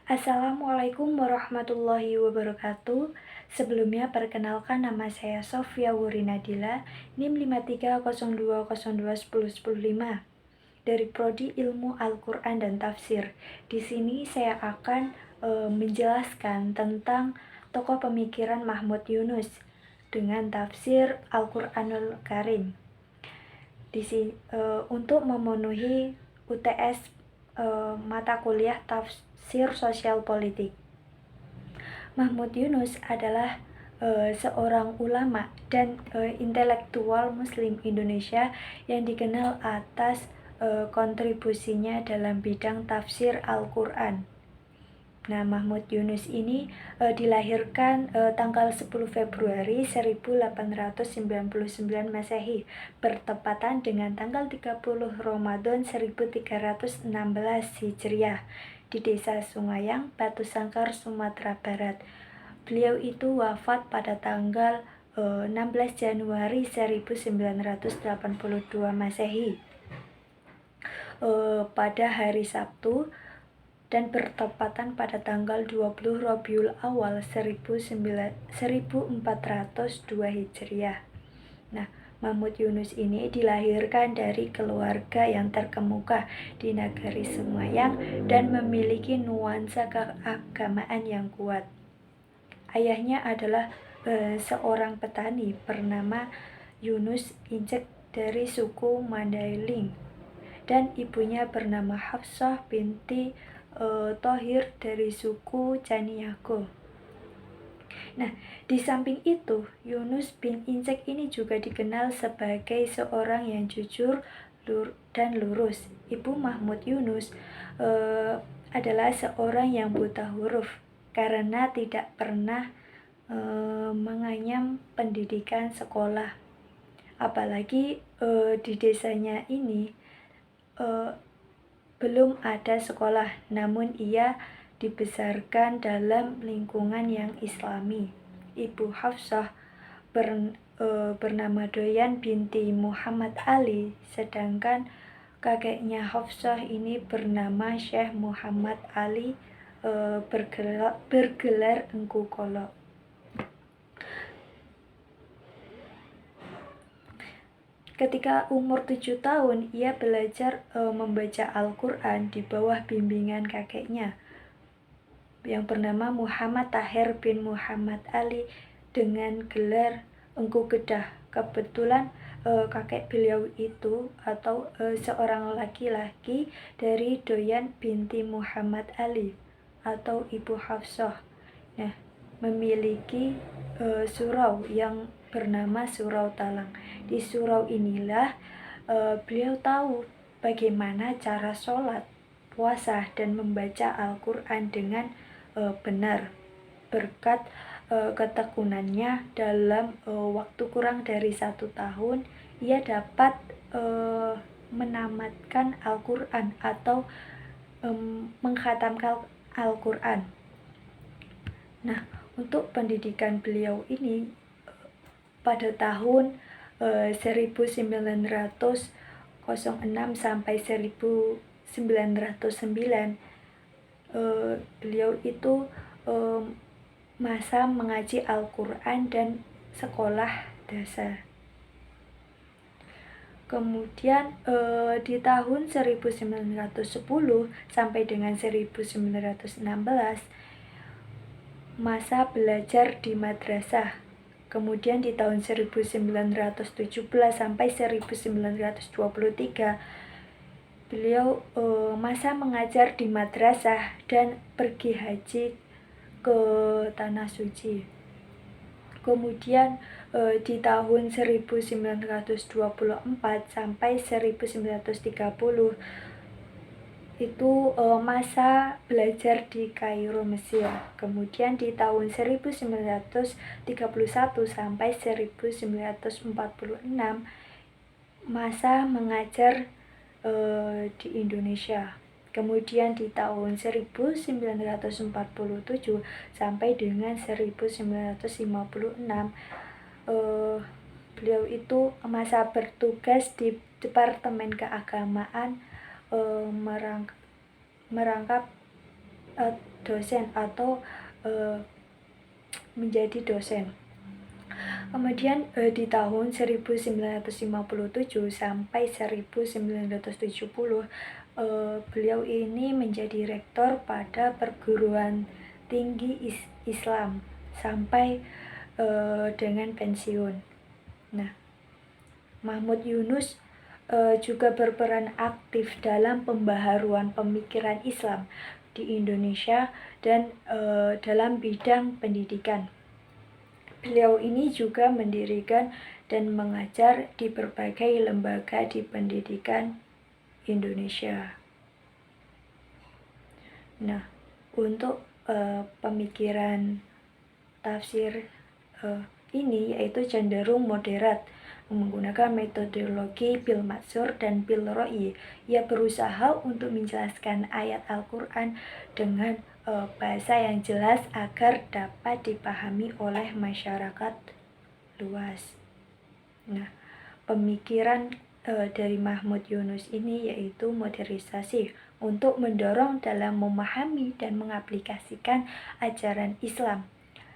Assalamualaikum warahmatullahi wabarakatuh. Sebelumnya perkenalkan, nama saya Sofia Wurinadila, NIM 530202101005 dari Prodi Ilmu Al-Quran dan Tafsir. Di sini saya akan menjelaskan tentang tokoh pemikiran Mahmud Yunus dengan tafsir Al-Quranul Karim. Untuk memenuhi UTS mata kuliah tafsir sosial politik. Mahmud Yunus adalah seorang ulama dan intelektual Muslim Indonesia yang dikenal atas kontribusinya dalam bidang tafsir Al-Quran. Nah, Mahmud Yunus ini dilahirkan tanggal 10 Februari 1899 Masehi, bertepatan dengan tanggal 30 Ramadan 1316 Hijriah, di Desa Sungayang, Batu Sangkar, Sumatera Barat. Beliau itu wafat pada tanggal 16 Januari 1982 Masehi pada hari Sabtu, dan bertepatan pada tanggal 20 Rabiul Awal 1402 Hijriah. Nah, Mahmud Yunus ini dilahirkan dari keluarga yang terkemuka di negeri Sungayang dan memiliki nuansa keagamaan yang kuat. Ayahnya adalah seorang petani bernama Yunus Incek dari suku Mandailing, dan ibunya bernama Hafsah binti Thohir dari suku Caniago. Nah, di samping itu, Yunus bin Incek ini juga dikenal sebagai seorang yang jujur dan lurus. Ibu Mahmud Yunus adalah seorang yang buta huruf karena tidak pernah menganyam pendidikan sekolah. Apalagi di desanya ini belum ada sekolah, namun ia dibesarkan dalam lingkungan yang islami. Ibu Hafsah bernama Doyan binti Muhammad Ali, sedangkan kakeknya Hafsah ini bernama Syekh Muhammad Ali, bergelar Engku Kolo. Ketika umur 7 tahun, ia belajar membaca Al-Quran di bawah bimbingan kakeknya yang bernama Muhammad Tahir bin Muhammad Ali dengan gelar Engku Kedah. Kebetulan kakek beliau itu atau seorang laki-laki dari Doyan binti Muhammad Ali atau Ibu Hafsah. Nah, memiliki surau yang bernama Surau Talang. Di surau inilah beliau tahu bagaimana cara sholat, puasa, dan membaca Al-Quran dengan benar. Berkat ketekunannya dalam waktu kurang dari 1 tahun, ia dapat menamatkan Al-Quran atau mengkhatamkan Al-Quran. Nah, untuk pendidikan beliau ini pada tahun 1906 sampai 1909 beliau itu masa mengaji Al-Quran dan sekolah dasar. Kemudian di tahun 1910 sampai dengan 1916 masa belajar di madrasah. Kemudian di tahun 1917 sampai 1923 beliau masa mengajar di madrasah dan pergi haji ke Tanah Suci. Kemudian di tahun 1924 sampai 1930 itu masa belajar di Kairo, Mesir. Kemudian di tahun 1931 sampai 1946 masa mengajar di Indonesia. Kemudian di tahun 1947 sampai dengan 1956 beliau itu masa bertugas di Departemen Keagamaan, merangkap dosen atau menjadi dosen. Kemudian di tahun 1957 sampai 1970 beliau ini menjadi rektor pada perguruan tinggi Islam sampai dengan pensiun. Nah, Mahmud Yunus juga berperan aktif dalam pembaharuan pemikiran Islam di Indonesia dan dalam bidang pendidikan. Beliau ini juga mendirikan dan mengajar di berbagai lembaga di pendidikan Indonesia. Nah, untuk pemikiran tafsir ini yaitu cenderung moderat, menggunakan metodologi bil maksur dan bil ro'i. Ia berusaha untuk menjelaskan ayat Al-Quran dengan bahasa yang jelas agar dapat dipahami oleh masyarakat luas. Nah, pemikiran dari Mahmud Yunus ini yaitu modernisasi untuk mendorong dalam memahami dan mengaplikasikan ajaran Islam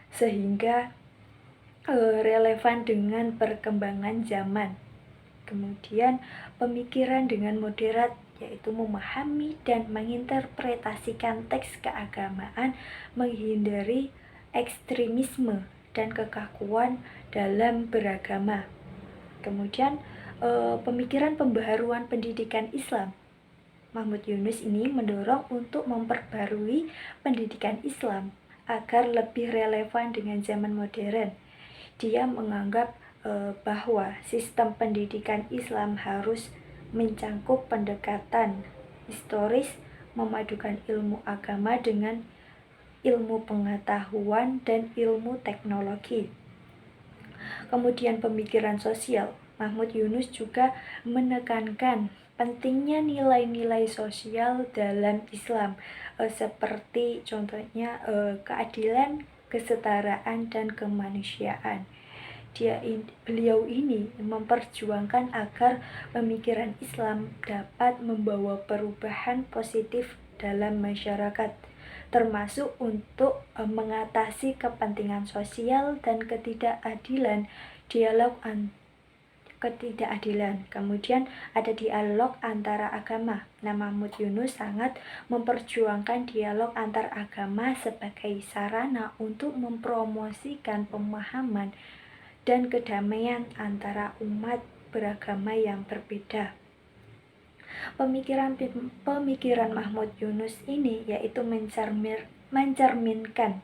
sehingga relevan dengan perkembangan zaman. Kemudian pemikiran dengan moderat yaitu memahami dan menginterpretasikan teks keagamaan, menghindari ekstremisme dan kekakuan dalam beragama. Kemudian pemikiran pembaharuan pendidikan Islam. Mahmud Yunus ini mendorong untuk memperbarui pendidikan Islam agar lebih relevan dengan zaman modern. Dia menganggap bahwa sistem pendidikan Islam harus mencangkup pendekatan historis, memadukan ilmu agama dengan ilmu pengetahuan dan ilmu teknologi. Kemudian pemikiran sosial. Mahmud Yunus juga menekankan pentingnya nilai-nilai sosial dalam Islam, seperti contohnya keadilan, kesetaraan, dan kemanusiaan. Beliau ini memperjuangkan agar pemikiran Islam dapat membawa perubahan positif dalam masyarakat, termasuk untuk mengatasi kepentingan sosial dan ketidakadilan. Kemudian ada dialog antara agama. Nah, Mahmud Yunus sangat memperjuangkan dialog antar agama sebagai sarana untuk mempromosikan pemahaman dan kedamaian antara umat beragama yang berbeda. Pemikiran Mahmud Yunus ini yaitu mencerminkan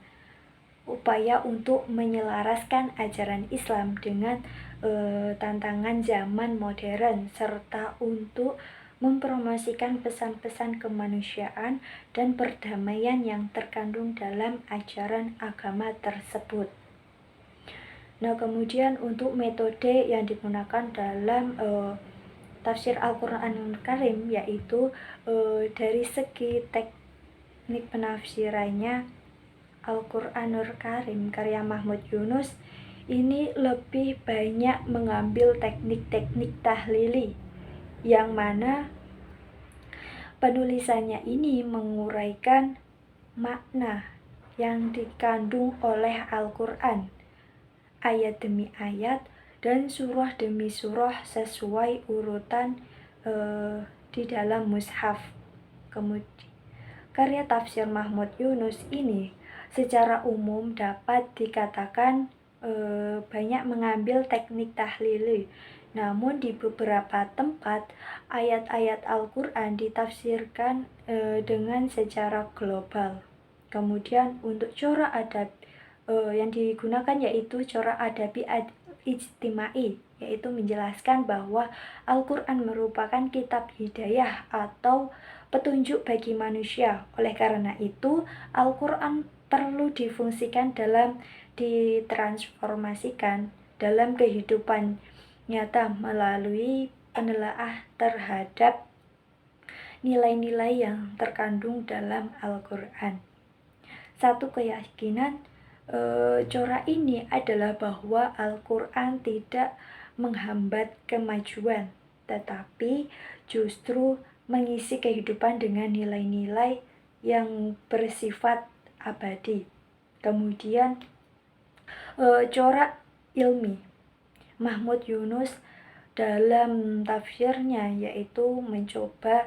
upaya untuk menyelaraskan ajaran Islam dengan tantangan zaman modern, serta untuk mempromosikan pesan-pesan kemanusiaan dan perdamaian yang terkandung dalam ajaran agama tersebut. Nah, kemudian untuk metode yang digunakan dalam tafsir Al-Quranul Karim yaitu dari segi teknik penafsirannya, Al-Quranul Karim karya Mahmud Yunus ini lebih banyak mengambil teknik-teknik tahlili, yang mana penulisannya ini menguraikan makna yang dikandung oleh Al-Quran, ayat demi ayat dan surah demi surah sesuai urutan di dalam mushaf. Kemudian karya tafsir Mahmud Yunus ini secara umum dapat dikatakan banyak mengambil teknik tahlili. Namun di beberapa tempat ayat-ayat Al-Quran ditafsirkan dengan secara global. Kemudian untuk corak adab yang digunakan yaitu corak adabi ijtimai, yaitu menjelaskan bahwa Al-Quran merupakan kitab hidayah atau petunjuk bagi manusia. Oleh karena itu, Al-Quran perlu difungsikan dalam ditransformasikan dalam kehidupan nyata melalui penelaah terhadap nilai-nilai yang terkandung dalam Al-Quran. Satu keyakinan corak ini adalah bahwa Al-Quran tidak menghambat kemajuan, tetapi justru mengisi kehidupan dengan nilai-nilai yang bersifat abadi. Kemudian corak ilmi Mahmud Yunus dalam tafsirnya yaitu mencoba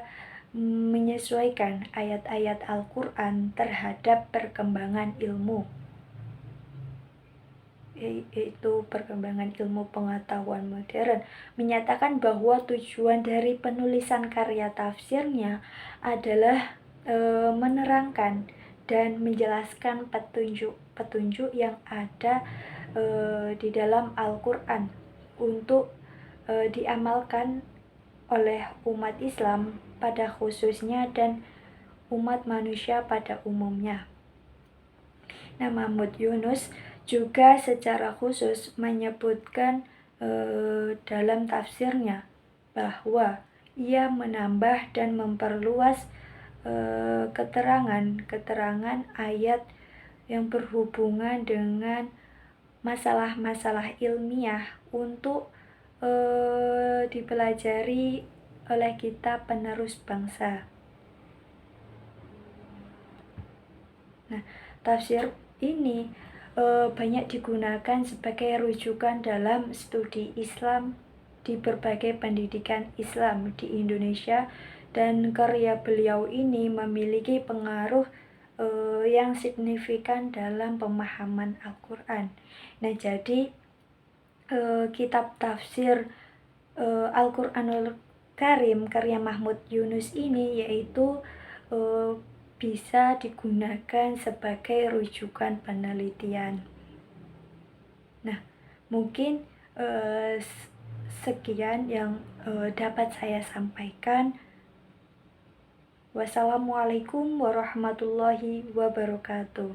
menyesuaikan ayat-ayat Al-Quran terhadap perkembangan ilmu, yaitu perkembangan ilmu pengetahuan modern, menyatakan bahwa tujuan dari penulisan karya tafsirnya adalah menerangkan dan menjelaskan petunjuk-petunjuk yang ada di dalam Al-Quran untuk diamalkan oleh umat Islam pada khususnya dan umat manusia pada umumnya. Nah, Mahmud Yunus juga secara khusus menyebutkan dalam tafsirnya bahwa ia menambah dan memperluas keterangan ayat yang berhubungan dengan masalah-masalah ilmiah untuk dipelajari oleh kita penerus bangsa. Nah, tafsir ini banyak digunakan sebagai rujukan dalam studi Islam di berbagai pendidikan Islam di Indonesia, dan karya beliau ini memiliki pengaruh yang signifikan dalam pemahaman Al-Quran. Nah, jadi kitab tafsir Al-Quranul Karim karya Mahmud Yunus ini yaitu bisa digunakan sebagai rujukan penelitian. Nah, mungkin sekian yang dapat saya sampaikan. Wassalamualaikum warahmatullahi wabarakatuh.